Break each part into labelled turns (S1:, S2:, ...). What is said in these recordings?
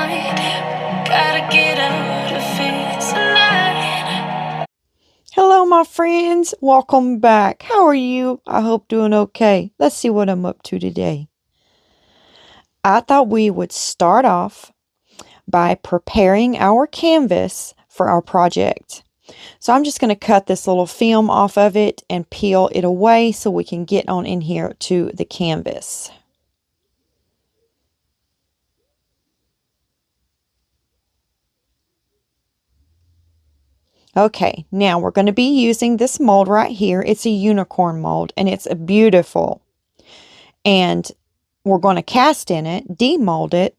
S1: mind. Gotta get out of it tonight.
S2: Hello, my friends. Welcome back. How are you? I hope doing okay. Let's see what I'm up to today. I thought we would start off by preparing our canvas for our project. So I'm just going to cut this little film off of it and peel it away so we can get on in here to the canvas. Okay, now we're going to be using this mold right here. It's a unicorn mold and it's beautiful. And we're going to cast in it, demold it,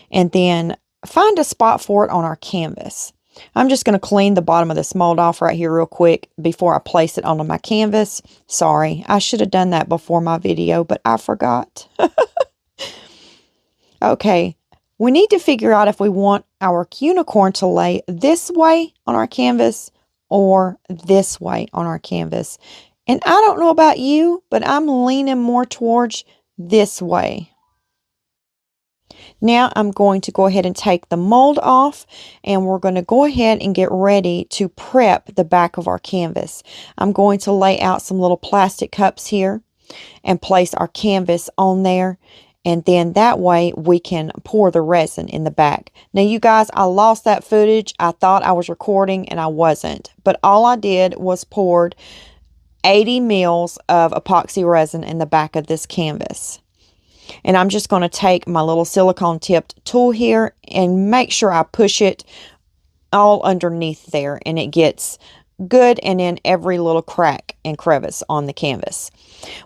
S2: and then find a spot for it on our canvas. I'm just going to clean the bottom of this mold off right here real quick before I place it onto my canvas. Sorry, I should have done that before my video, but I forgot. Okay, we need to figure out if we want our unicorn to lay this way on our canvas or this way on our canvas. And I don't know about you, but I'm leaning more towards this way. Now I'm going to go ahead and take the mold off, and we're going to go ahead and get ready to prep the back of our canvas. I'm going to lay out some little plastic cups here and place our canvas on there, and then that way we can pour the resin in the back. Now you guys, I lost that footage. I thought I was recording and I wasn't, but all I did was poured 80 mils of epoxy resin in the back of this canvas. And I'm just going to take my little silicone tipped tool here and make sure I push it all underneath there and it gets good and in every little crack and crevice on the canvas.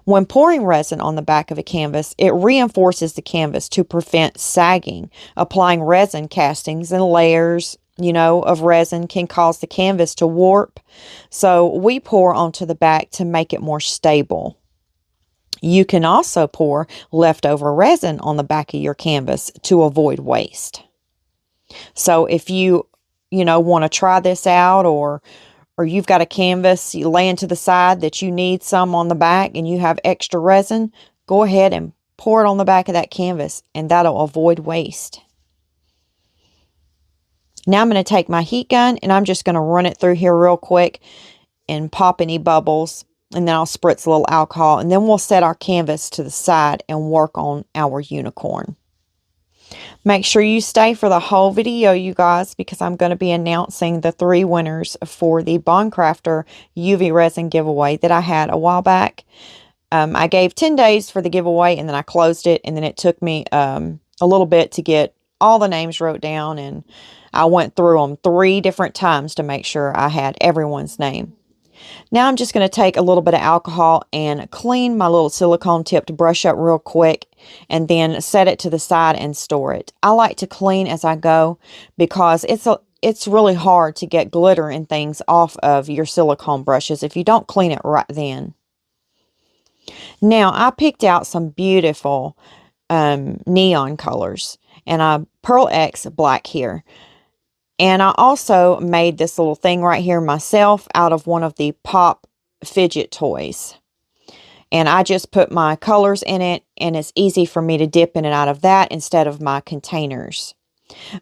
S2: When pouring resin on the back of a canvas, it reinforces the canvas to prevent sagging. Applying resin castings and layers, of resin can cause the canvas to warp. So we pour onto the back to make it more stable. You can also pour leftover resin on the back of your canvas to avoid waste. So if you want to try this out, or you've got a canvas you laying to the side that you need some on the back and you have extra resin, go ahead and pour it on the back of that canvas and that'll avoid waste. Now I'm going to take my heat gun and I'm just going to run it through here real quick and pop any bubbles. And then I'll spritz a little alcohol, and then we'll set our canvas to the side and work on our unicorn. Make sure you stay for the whole video, you guys, because I'm going to be announcing the 3 winners for the Bondcrafter UV resin giveaway that I had a while back. I gave 10 days for the giveaway, and then I closed it, and then it took me a little bit to get all the names wrote down, and I went through them 3 different times to make sure I had everyone's name. Now I'm just going to take a little bit of alcohol and clean my little silicone tipped brush up real quick and then set it to the side and store it. I like to clean as I go because it's really hard to get glitter and things off of your silicone brushes if you don't clean it right then. Now I picked out some beautiful neon colors, and I Pearl X black here. And I also made this little thing right here myself out of one of the Pop fidget toys. And I just put my colors in it, and it's easy for me to dip in and out of that instead of my containers.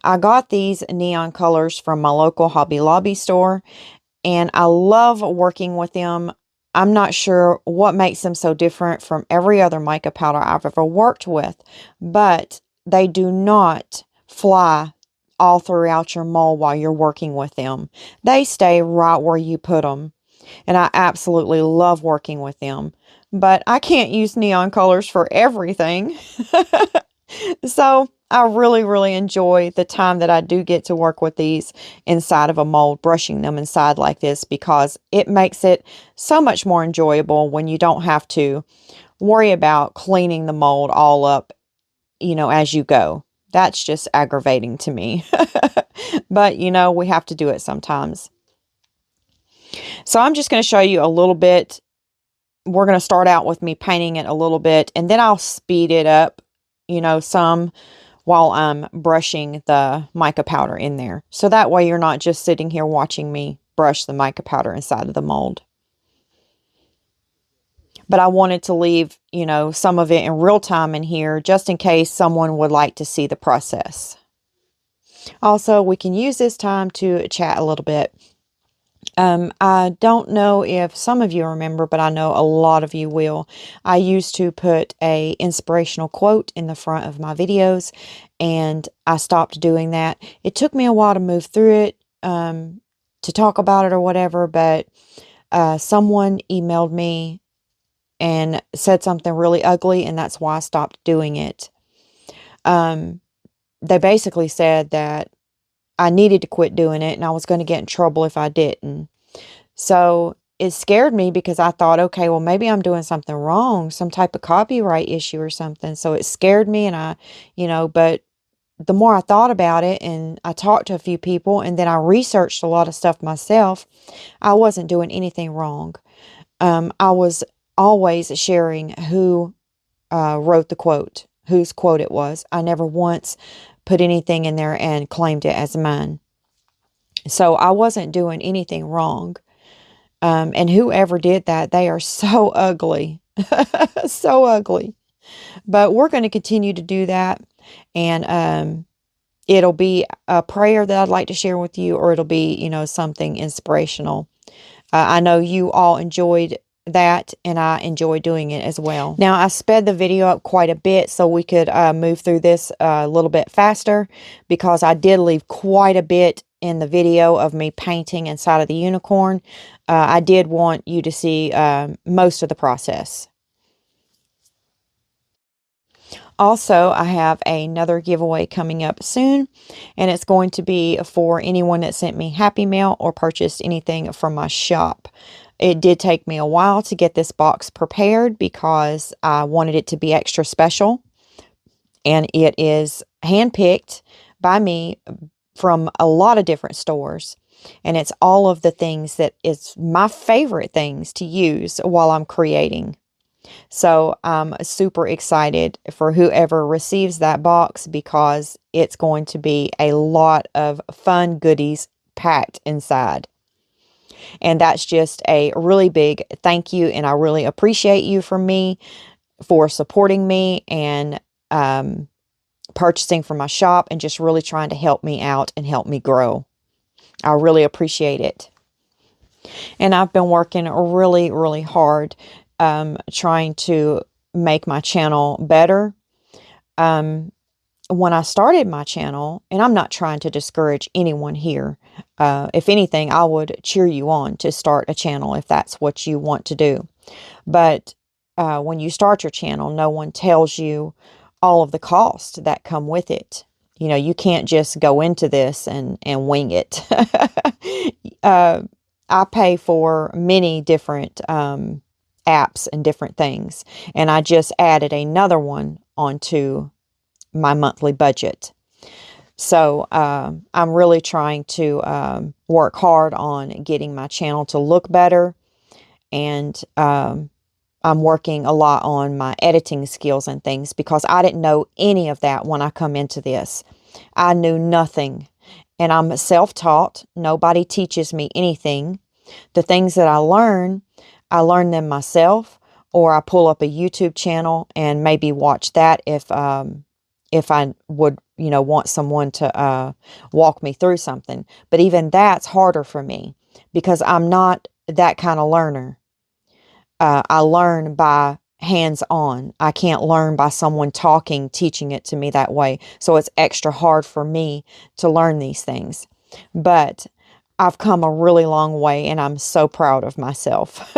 S2: I got these neon colors from my local Hobby Lobby store, and I love working with them. I'm not sure what makes them so different from every other mica powder I've ever worked with, but they do not fly all throughout your mold while you're working with them. They stay right where you put them. And I absolutely love working with them. But I can't use neon colors for everything. So I really, really enjoy the time that I do get to work with these inside of a mold, brushing them inside like this, because it makes it so much more enjoyable when you don't have to worry about cleaning the mold all up, as you go. That's just aggravating to me. But, we have to do it sometimes. So I'm just going to show you a little bit. We're going to start out with me painting it a little bit, and then I'll speed it up, some while I'm brushing the mica powder in there. So that way you're not just sitting here watching me brush the mica powder inside of the mold. But I wanted to leave, some of it in real time in here just in case someone would like to see the process. Also, we can use this time to chat a little bit. I don't know if some of you remember, but I know a lot of you will. I used to put a inspirational quote in the front of my videos, and I stopped doing that. It took me a while to move through it, to talk about it or whatever, but someone emailed me and said something really ugly, and that's why I stopped doing it. They basically said that I needed to quit doing it and I was going to get in trouble if I didn't. So it scared me because I thought, okay, well, maybe I'm doing something wrong, some type of copyright issue or something. So it scared me, and but the more I thought about it and I talked to a few people and then I researched a lot of stuff myself, I wasn't doing anything wrong. I was always sharing who wrote the quote, whose quote it was. I never once put anything in there and claimed it as mine. So I wasn't doing anything wrong. And whoever did that, they are so ugly. So ugly. But we're going to continue to do that. And it'll be a prayer that I'd like to share with you, or it'll be, something inspirational. I know you all enjoyed that, and I enjoy doing it as well. Now, I sped the video up quite a bit so we could move through this a little bit faster, because I did leave quite a bit in the video of me painting inside of the unicorn. I did want you to see most of the process. Also, I have another giveaway coming up soon, and it's going to be for anyone that sent me Happy Mail or purchased anything from my shop. It did take me a while to get this box prepared because I wanted it to be extra special, and it is handpicked by me from a lot of different stores, and it's all of the things that is my favorite things to use while I'm creating. So I'm super excited for whoever receives that box, because it's going to be a lot of fun goodies packed inside. And that's just a really big thank you, and I really appreciate you for supporting me and purchasing from my shop and just really trying to help me out and help me grow. I really appreciate it. And I've been working really, really hard trying to make my channel better. When I started my channel, and I'm not trying to discourage anyone here. If anything, I would cheer you on to start a channel if that's what you want to do. But when you start your channel, no one tells you all of the costs that come with it. You can't just go into this and wing it. I pay for many different apps and different things, and I just added another one onto my monthly budget. So I'm really trying to work hard on getting my channel to look better, and I'm working a lot on my editing skills and things, because I didn't know any of that when I come into this. I knew nothing, and I'm self-taught. Nobody teaches me anything. The things that I learn them myself, or I pull up a YouTube channel and maybe watch that if I would, want someone to walk me through something. But even that's harder for me, because I'm not that kind of learner. I learn by hands-on. I can't learn by someone teaching it to me that way. So it's extra hard for me to learn these things. But I've come a really long way, and I'm so proud of myself.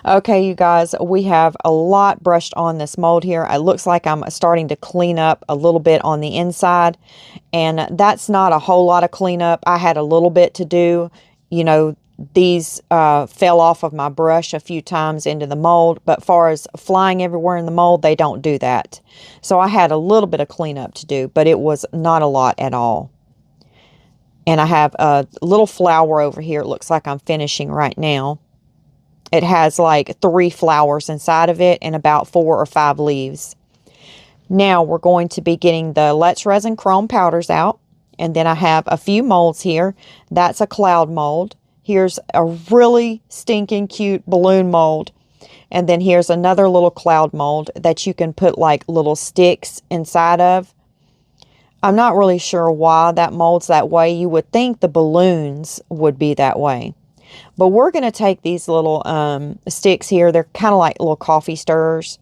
S2: Okay, you guys, we have a lot brushed on this mold here. It looks like I'm starting to clean up a little bit on the inside, and that's not a whole lot of cleanup. I had a little bit to do. These fell off of my brush a few times into the mold, but far as flying everywhere in the mold, they don't do that. So I had a little bit of cleanup to do, but it was not a lot at all. And I have a little flower over here. It looks like I'm finishing right now. It has like 3 flowers inside of it and about 4 or 5 leaves. Now we're going to be getting the Let's Resin Chrome powders out. And then I have a few molds here. That's a cloud mold. Here's a really stinking cute balloon mold. And then here's another little cloud mold that you can put like little sticks inside of. I'm not really sure why that molds that way. You would think the balloons would be that way. But we're going to take these little sticks here. They're kind of like little coffee stirrers.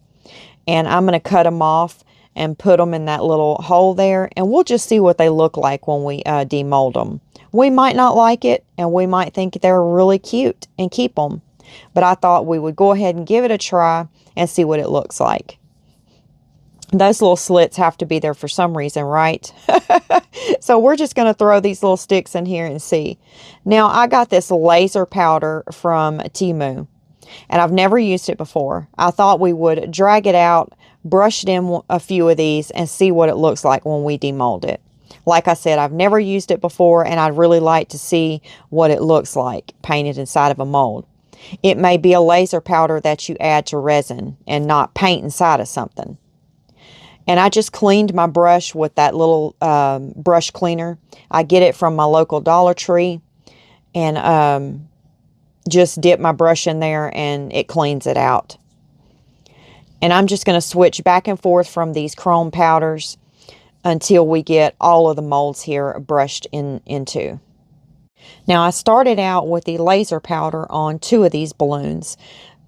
S2: And I'm going to cut them off and put them in that little hole there. And we'll just see what they look like when we demold them. We might not like it, and we might think they're really cute and keep them. But I thought we would go ahead and give it a try and see what it looks like. Those little slits have to be there for some reason, right? So we're just going to throw these little sticks in here and see. Now, I got this laser powder from Temu, and I've never used it before. I thought we would drag it out, brush it in a few of these, and see what it looks like when we demold it. Like I said, I've never used it before, and I'd really like to see what it looks like painted inside of a mold. It may be a laser powder that you add to resin and not paint inside of something. And I just cleaned my brush with that little brush cleaner. I get it from my local Dollar Tree. And just dip my brush in there and it cleans it out. And I'm just going to switch back and forth from these chrome powders until we get all of the molds here brushed into. Now, I started out with the laser powder on 2 of these balloons.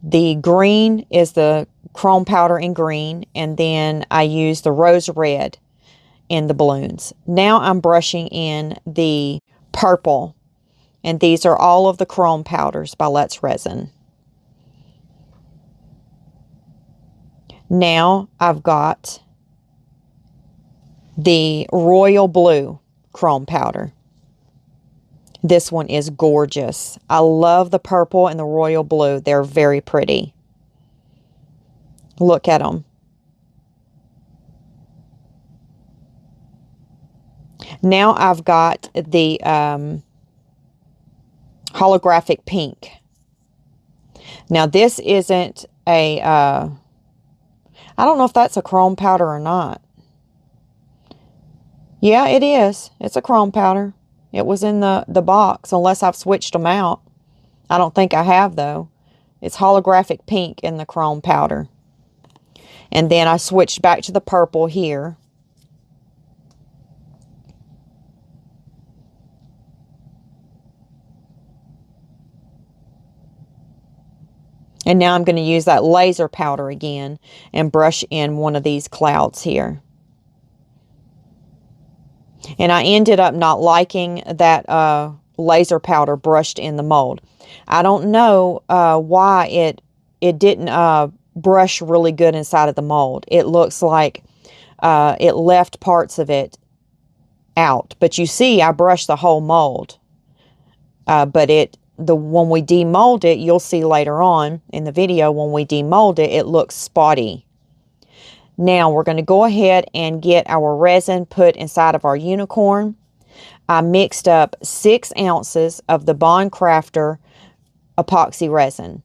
S2: The green is the chrome powder in green, and then I use the rose red in the balloons. Now I'm brushing in the purple, and these are all of the chrome powders by Let's Resin. Now I've got the royal blue chrome powder. This one is gorgeous. I love the purple and the royal blue. They're very pretty. Look at them. Now I've got the holographic pink. Now this isn't a, I don't know if that's a chrome powder or not. Yeah, it is. It's a chrome powder. It was in the box, unless I've switched them out. I don't think I have, though. It's holographic pink in the chrome powder. And then I switched back to the purple here. And now I'm going to use that laser powder again and brush in one of these clouds here. And I ended up not liking that laser powder brushed in the mold. I don't know why it didn't brush really good inside of the mold. It looks like it left parts of it out. But you see, I brushed the whole mold. But when we demold it, you'll see later on in the video, when we demold it, it looks spotty. Now we're going to go ahead and get our resin put inside of our unicorn. I mixed up 6 ounces of the Bond Crafter epoxy resin.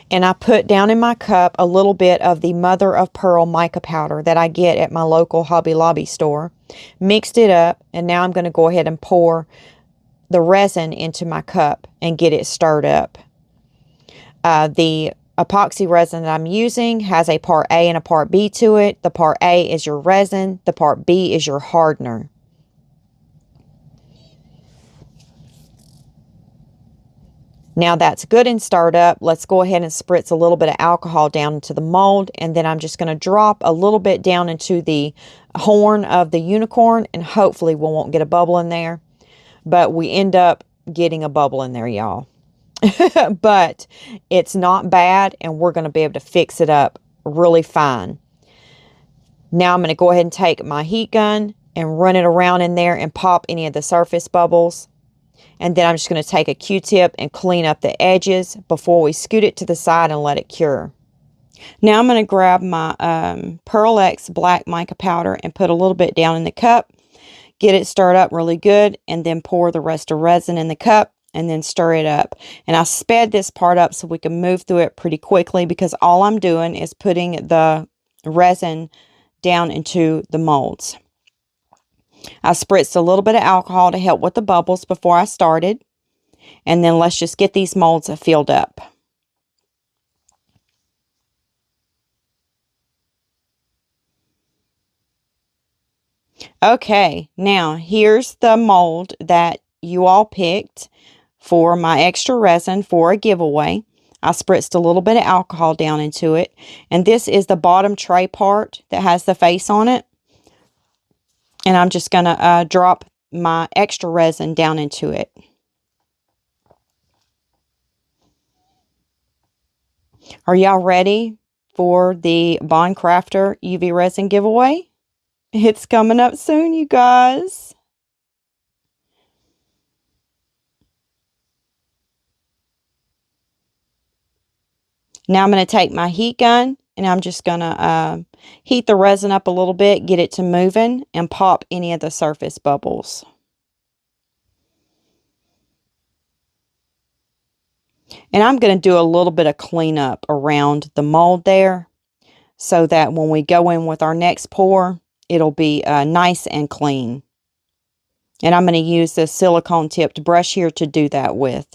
S2: And I put down in my cup a little bit of the mother of pearl mica powder that I get at my local Hobby Lobby store. Mixed it up, and now I'm going to go ahead and pour the resin into my cup and get it stirred up. The epoxy resin that I'm using has a part A and a part B to it. The part A is your resin. The part B is your hardener. Now that's good and stirred up. Let's go ahead and spritz a little bit of alcohol down into the mold, and then I'm just going to drop a little bit down into the horn of the unicorn, and hopefully we won't get a bubble in there. But we end up getting a bubble in there, y'all. But it's not bad, and we're going to be able to fix it up really fine. Now I'm going to go ahead and take my heat gun and run it around in there and pop any of the surface bubbles. And then I'm just going to take a Q-tip and clean up the edges before we scoot it to the side and let it cure. Now I'm going to grab my Pearl X black mica powder and put a little bit down in the cup. Get it stirred up really good, and then pour the rest of resin in the cup and then stir it up. And I sped this part up so we can move through it pretty quickly, because all I'm doing is putting the resin down into the molds. I spritzed a little bit of alcohol to help with the bubbles before I started. And then let's just get these molds filled up. Okay, now here's the mold that you all picked for my extra resin for a giveaway. I spritzed a little bit of alcohol down into it. And this is the bottom tray part that has the face on it. And I'm just going to drop my extra resin down into it. Are y'all ready for the Bond Crafter UV resin giveaway? It's coming up soon, you guys. Now I'm going to take my heat gun and I'm just going to heat the resin up a little bit, get it to moving, and pop any of the surface bubbles. And I'm going to do a little bit of cleanup around the mold there so that when we go in with our next pour, it'll be nice and clean. And I'm going to use this silicone tipped brush here to do that with.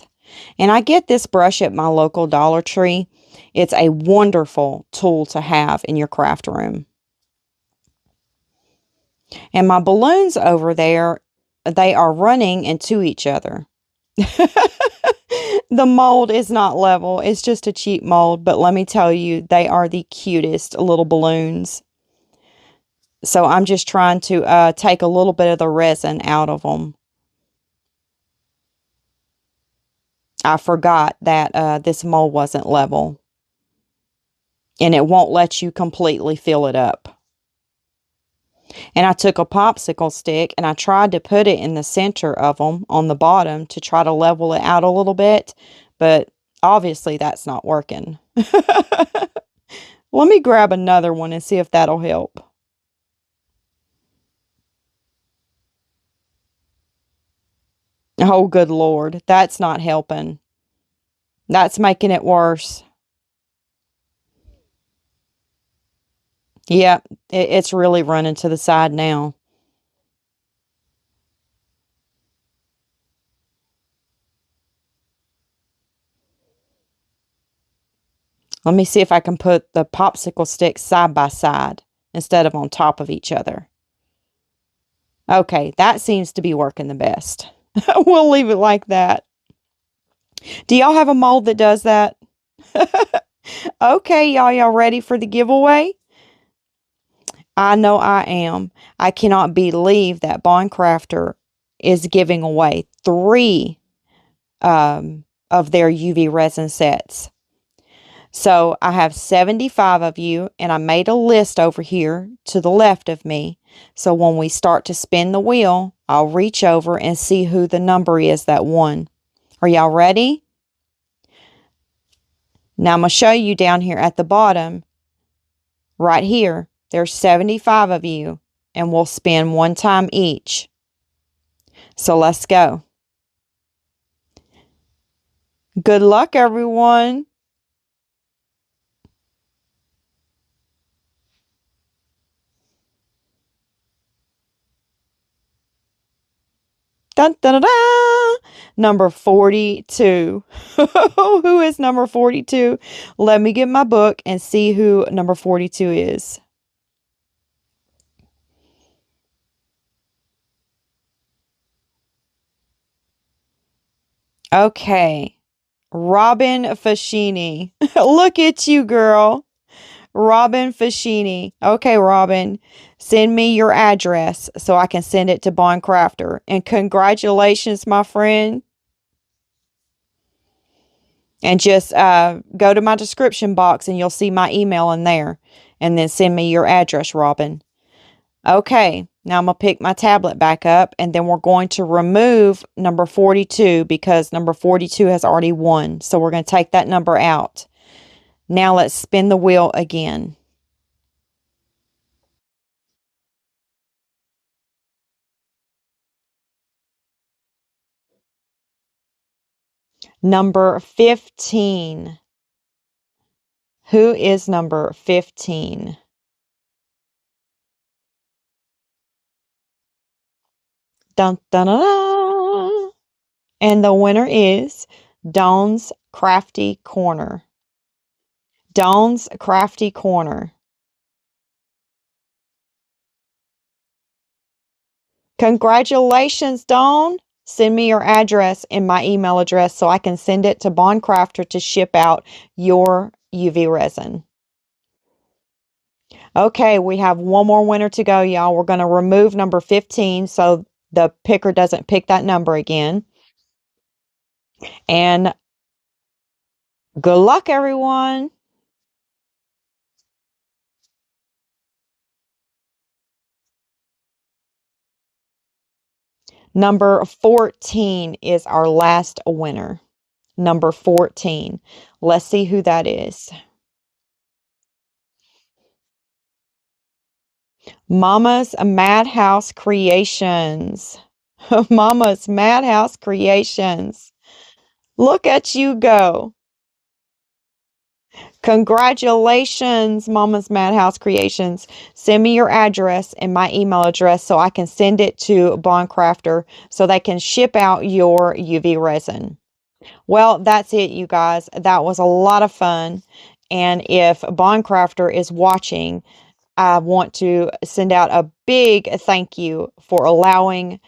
S2: And I get this brush at my local Dollar Tree. It's a wonderful tool to have in your craft room. And my balloons over there, they are running into each other. The mold is not level. It's just a cheap mold. But let me tell you, they are the cutest little balloons. So I'm just trying to take a little bit of the resin out of them. I forgot that this mold wasn't level. And it won't let you completely fill it up. And I took a popsicle stick and I tried to put it in the center of them on the bottom to try to level it out a little bit. But obviously that's not working. Let me grab another one and see if that'll help. Oh, good Lord. That's not helping. That's making it worse. Yeah, it's really running to the side now. Let me see if I can put the popsicle sticks side by side instead of on top of each other. Okay, that seems to be working the best. We'll leave it like that. Do y'all have a mold that does that? Okay, y'all ready for the giveaway? I know I am. I cannot believe that Bond Crafter is giving away 3 of their UV resin sets. So I have 75 of you, and I made a list over here to the left of me. So when we start to spin the wheel, I'll reach over and see who the number is that won. Are y'all ready? Now I'm going to show you down here at the bottom, right here. There's 75 of you, and we'll spin 1 time each. So let's go. Good luck, everyone. Dun, dun, dun, dun. Number 42. Who is number 42? Let me get my book and see who number 42 is. Okay. Robin Fascini. Look at you, girl. Robin Fascini. Okay, Robin. Send me your address so I can send it to Bond Crafter. And congratulations, my friend. And just go to my description box and you'll see my email in there. And then send me your address, Robin. Okay, now I'm going to pick my tablet back up. And then we're going to remove number 42 because number 42 has already won. So we're going to take that number out. Now let's spin the wheel again. Number 15. Who is number 15? Dun, dun, dun, dun. And the winner is Dawn's Crafty Corner. Dawn's Crafty Corner. Congratulations, Dawn. Send me your address and my email address so I can send it to Bondcrafter to ship out your UV resin. Okay, we have one more winner to go, y'all. We're going to remove number 15 so the picker doesn't pick that number again. And good luck, everyone. Number 14 is our last winner. Number 14. Let's see who that is. Mama's Madhouse Creations. Mama's Madhouse Creations. Look at you go. Congratulations, Mama's Madhouse Creations. Send me your address and my email address so I can send it to Bondcrafter so they can ship out your UV resin. Well, that's it, you guys. That was a lot of fun. And if Bondcrafter is watching, I want to send out a big thank you for allowing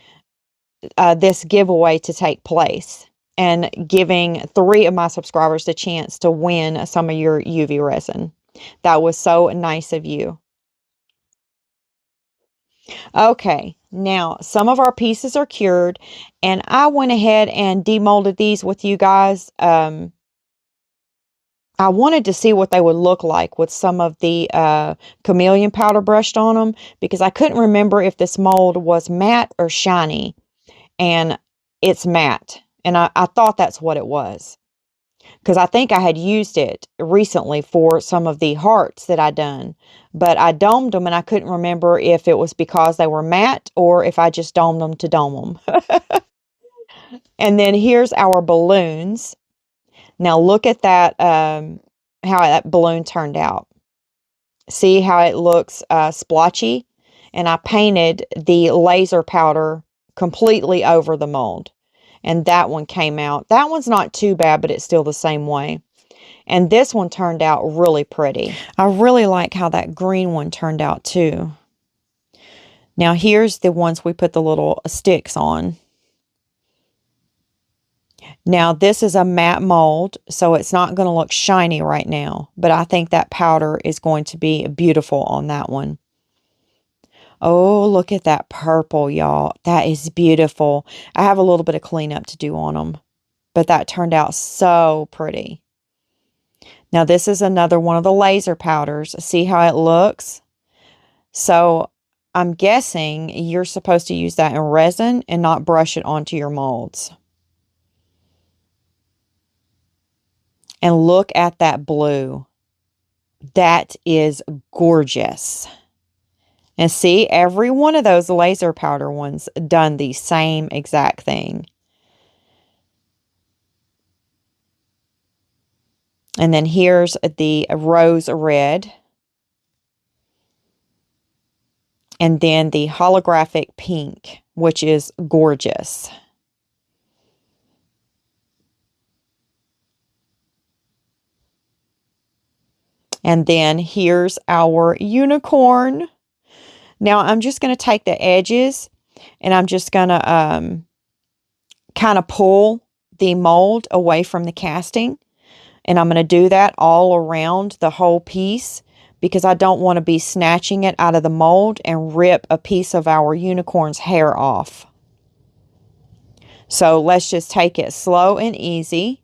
S2: this giveaway to take place and giving 3 of my subscribers the chance to win some of your UV resin. That was so nice of you. Okay, now some of our pieces are cured, and I went ahead and demolded these with you guys. I wanted to see what they would look like with some of the chameleon powder brushed on them, because I couldn't remember if this mold was matte or shiny, and it's matte. And I thought that's what it was, because I think I had used it recently for some of the hearts that I done. But I domed them, and I couldn't remember if it was because they were matte or if I just domed them to dome them. And then here's our balloons. Now look at that, how that balloon turned out. See how it looks splotchy? And I painted the laser powder completely over the mold. And that one came out. That one's not too bad, but it's still the same way. And this one turned out really pretty. I really like how that green one turned out too. Now here's the ones we put the little sticks on. Now this is a matte mold, so it's not going to look shiny right now. But I think that powder is going to be beautiful on that one. Oh, look at that purple, y'all. That is beautiful. I have a little bit of cleanup to do on them, but that turned out so pretty. Now, this is another one of the laser powders. See how it looks? So, I'm guessing you're supposed to use that in resin and not brush it onto your molds. And look at that blue. That is gorgeous. And see, every one of those laser powder ones done the same exact thing. And then here's the rose red. And then the holographic pink, which is gorgeous. And then here's our unicorn. Now, I'm just going to take the edges and I'm just going to kind of pull the mold away from the casting. And I'm going to do that all around the whole piece because I don't want to be snatching it out of the mold and rip a piece of our unicorn's hair off. So let's just take it slow and easy.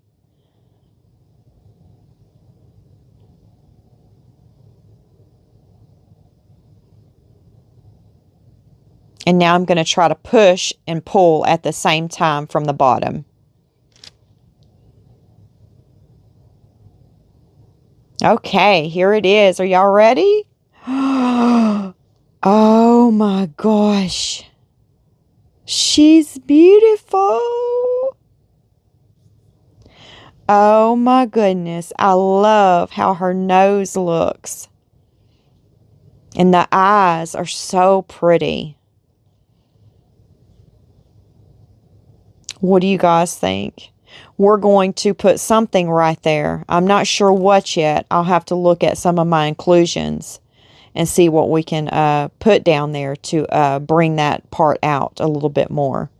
S2: And now I'm going to try to push and pull at the same time from the bottom. Okay, here it is. Are y'all ready? Oh my gosh. She's beautiful. Oh my goodness. I love how her nose looks. And the eyes are so pretty. What do you guys think? We're going to put something right there. I'm not sure what yet. I'll have to look at some of my inclusions and see what we can put down there to bring that part out a little bit more.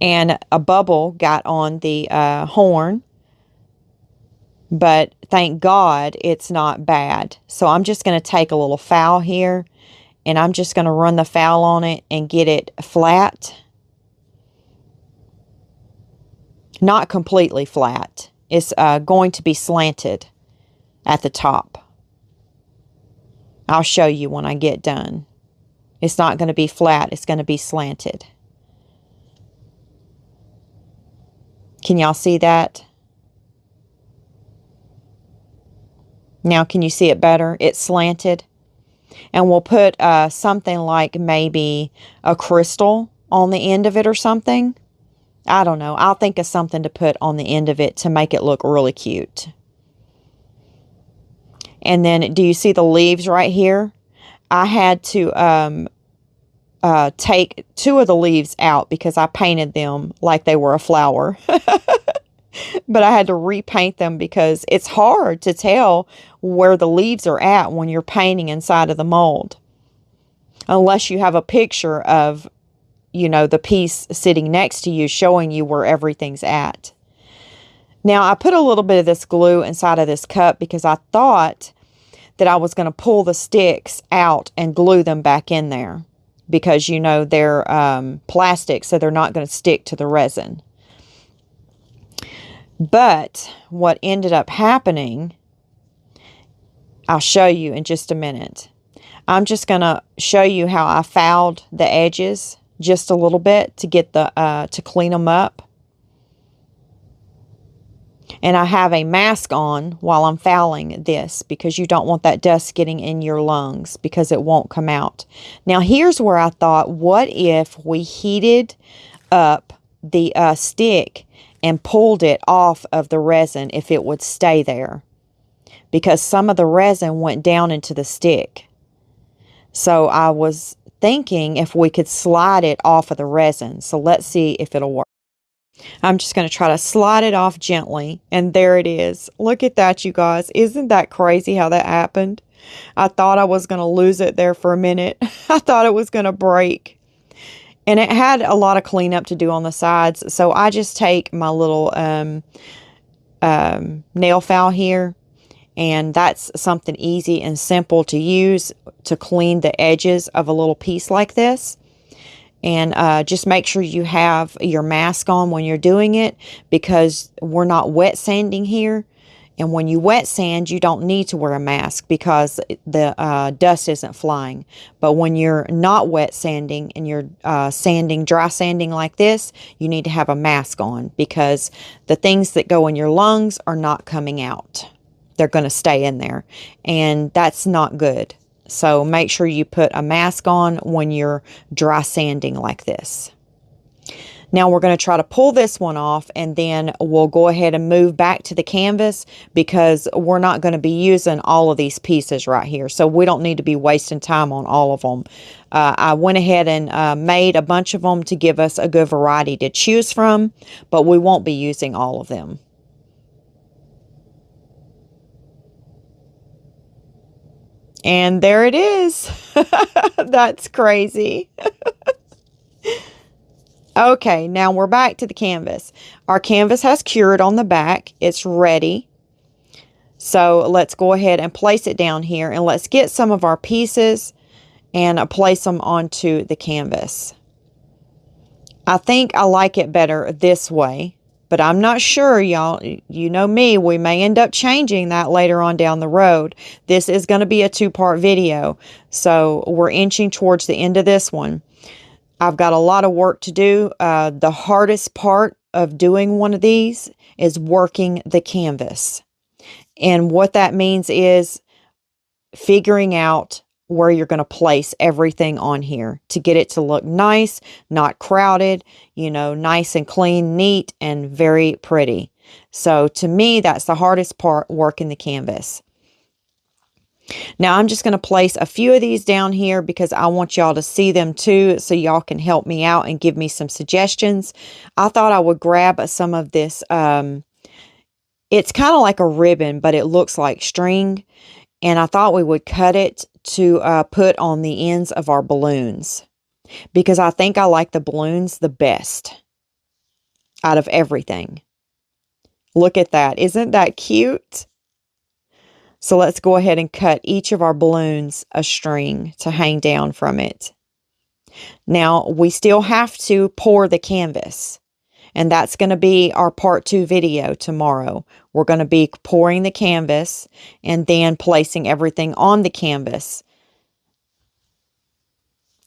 S2: And a bubble got on the horn, but thank God it's not bad. So I'm just going to take a little fowel here, and I'm just going to run the fowel on it and get it flat. Not completely flat. It's going to be slanted at the top. I'll show you when I get done. It's not going to be flat. It's going to be slanted. Can y'all see that? Now, can you see it better? It's slanted. And we'll put something like maybe a crystal on the end of it or something. I don't know. I'll think of something to put on the end of it to make it look really cute. And then, do you see the leaves right here? I had to take 2 of the leaves out because I painted them like they were a flower. But I had to repaint them because it's hard to tell where the leaves are at when you're painting inside of the mold. Unless you have a picture of, you know, the piece sitting next to you showing you where everything's at. Now, I put a little bit of this glue inside of this cup because I thought that I was going to pull the sticks out and glue them back in there. Because, you know, they're plastic, so they're not going to stick to the resin. But what ended up happening, I'll show you in just a minute. I'm just going to show you how I fouled the edges just a little bit to get the to clean them up. And I have a mask on while I'm fouling this because you don't want that dust getting in your lungs because it won't come out. Now, here's where I thought, what if we heated up the stick and pulled it off of the resin if it would stay there? Because some of the resin went down into the stick. So I was thinking if we could slide it off of the resin. So let's see if it'll work. I'm just going to try to slide it off gently. And there it is. Look at that, you guys. Isn't that crazy how that happened? I thought I was going to lose it there for a minute. I thought it was going to break. And it had a lot of cleanup to do on the sides. So I just take my little nail file here. And that's something easy and simple to use to clean the edges of a little piece like this. And just make sure you have your mask on when you're doing it because we're not wet sanding here. And when you wet sand, you don't need to wear a mask because the dust isn't flying. But when you're not wet sanding and you're dry sanding like this, you need to have a mask on because the things that go in your lungs are not coming out. They're going to stay in there. And that's not good. So make sure you put a mask on when you're dry sanding like this. Now we're going to try to pull this one off and then we'll go ahead and move back to the canvas because we're not going to be using all of these pieces right here. So we don't need to be wasting time on all of them. I went ahead and made a bunch of them to give us a good variety to choose from, but we won't be using all of them. And there it is. That's crazy. Okay, now we're back to the canvas. Our canvas has cured on the back. It's ready. So let's go ahead and place it down here. And let's get some of our pieces and place them onto the canvas. I think I like it better this way. But I'm not sure, y'all. You know me, we may end up changing that later on down the road. This is going to be a 2-part video. So we're inching towards the end of this one. I've got a lot of work to do. The hardest part of doing one of these is working the canvas. And what that means is figuring out where you're going to place everything on here to get it to look nice, not crowded, you know, nice and clean, neat, and very pretty. So to me, that's the hardest part, working the canvas. Now I'm just going to place a few of these down here because I want y'all to see them too, so y'all can help me out and give me some suggestions. I thought I would grab some of this, it's kind of like a ribbon, but it looks like string. And I thought we would cut it to put on the ends of our balloons, because I think I like the balloons the best out of everything. Look at that. Isn't that cute? So let's go ahead and cut each of our balloons a string to hang down from it. Now, we still have to pour the canvas, and that's going to be our part 2 video tomorrow. We're going to be pouring the canvas and then placing everything on the canvas.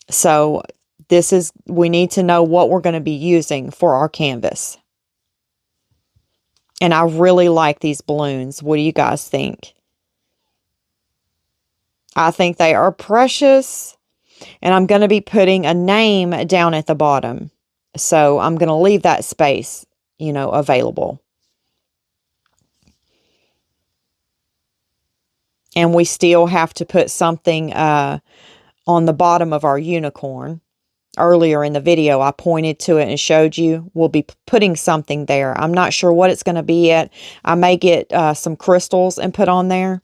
S2: So we need to know what we're going to be using for our canvas. And I really like these balloons. What do you guys think? I think they are precious. And I'm going to be putting a name down at the bottom. So I'm going to leave that space, available. And we still have to put something on the bottom of our unicorn. Earlier in the video, I pointed to it and showed you. We'll be putting something there. I'm not sure what it's going to be yet. I may get some crystals and put on there.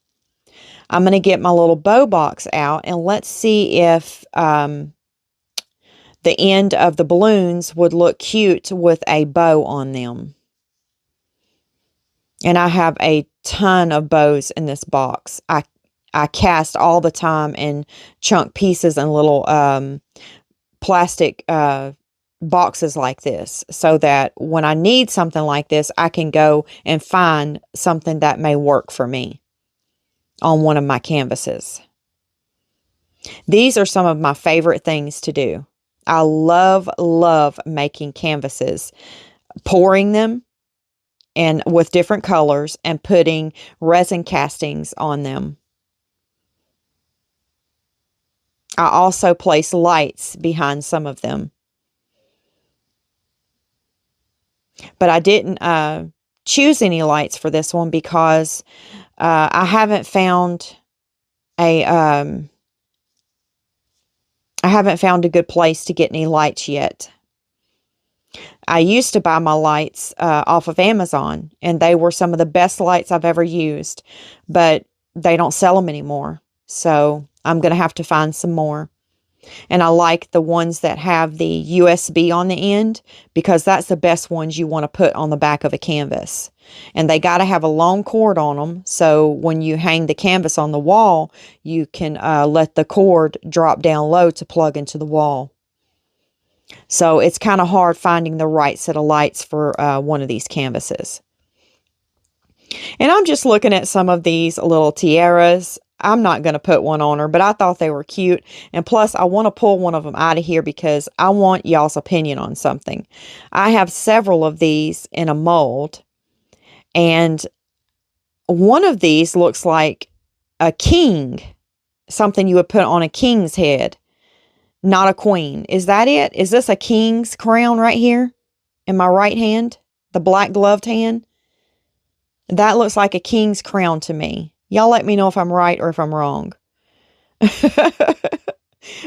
S2: I'm going to get my little bow box out, and let's see if the end of the balloons would look cute with a bow on them. And I have a ton of bows in this box. I cast all the time in chunk pieces and little plastic boxes like this, so that when I need something like this, I can go and find something that may work for me on one of my canvases. These are some of my favorite things to do. I love making canvases, pouring them and with different colors and putting resin castings on them. I also place lights behind some of them. But I didn't choose any lights for this one because I haven't found a good place to get any lights yet. I used to buy my lights off of Amazon, and they were some of the best lights I've ever used, but they don't sell them anymore. So I'm going to have to find some more. And I like the ones that have the USB on the end, because that's the best ones you want to put on the back of a canvas. And they got to have a long cord on them, so when you hang the canvas on the wall, you can let the cord drop down low to plug into the wall. So it's kind of hard finding the right set of lights for one of these canvases. And I'm just looking at some of these little tiaras. I'm not going to put one on her, but I thought they were cute. And plus, I want to pull one of them out of here because I want y'all's opinion on something. I have several of these in a mold, and one of these looks like a king, something you would put on a king's head, not a queen. Is that it? Is this a king's crown right here in my right hand, the black gloved hand? That looks like a king's crown to me. Y'all let me know if I'm right or if I'm wrong.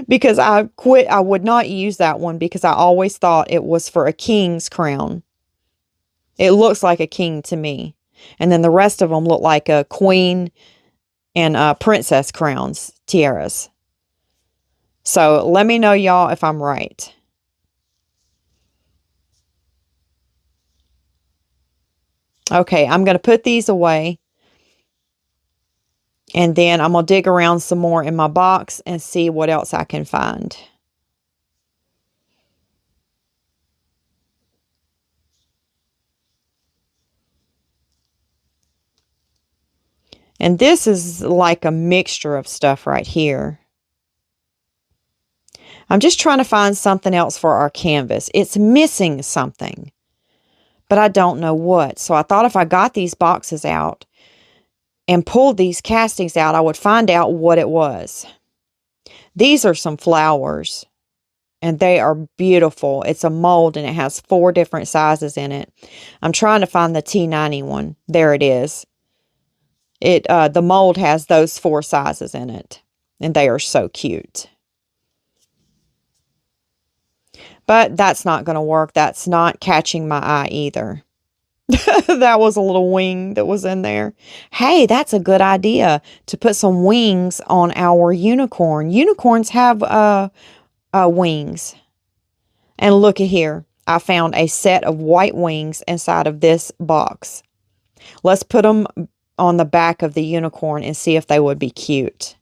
S2: Because I would not use that one because I always thought it was for a king's crown. It looks like a king to me. And then the rest of them look like a queen and princess crowns, tiaras. So let me know, y'all, if I'm right. Okay, I'm going to put these away. And then I'm going to dig around some more in my box and see what else I can find. And this is like a mixture of stuff right here. I'm just trying to find something else for our canvas. It's missing something, but I don't know what. So I thought if I got these boxes out and pulled these castings out, I would find out what it was. These are some flowers, and they are beautiful. It's a mold, and it has 4 different sizes in it. I'm trying to find the T90 one. There it is. The mold has those 4 sizes in it, and they are so cute. But that's not going to work. That's not catching my eye either. That was a little wing that was in there. Hey, that's a good idea to put some wings on our unicorn. Unicorns have wings. And look at here. I found a set of white wings inside of this box. Let's put them on the back of the unicorn and see if they would be cute.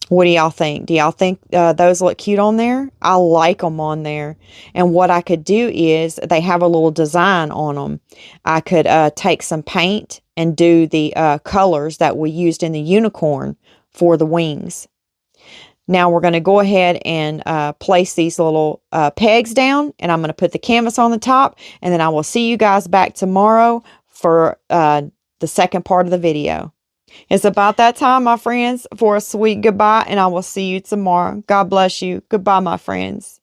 S2: What do y'all think? Do y'all think those look cute on there? I like them on there. And what I could do is they have a little design on them. I could take some paint and do the colors that we used in the unicorn for the wings. Now we're going to go ahead and place these little pegs down, and I'm going to put the canvas on the top, and then I will see you guys back tomorrow for the second part of the video. It's about that time, my friends, for a sweet goodbye, and I will see you tomorrow. God bless you. Goodbye, my friends.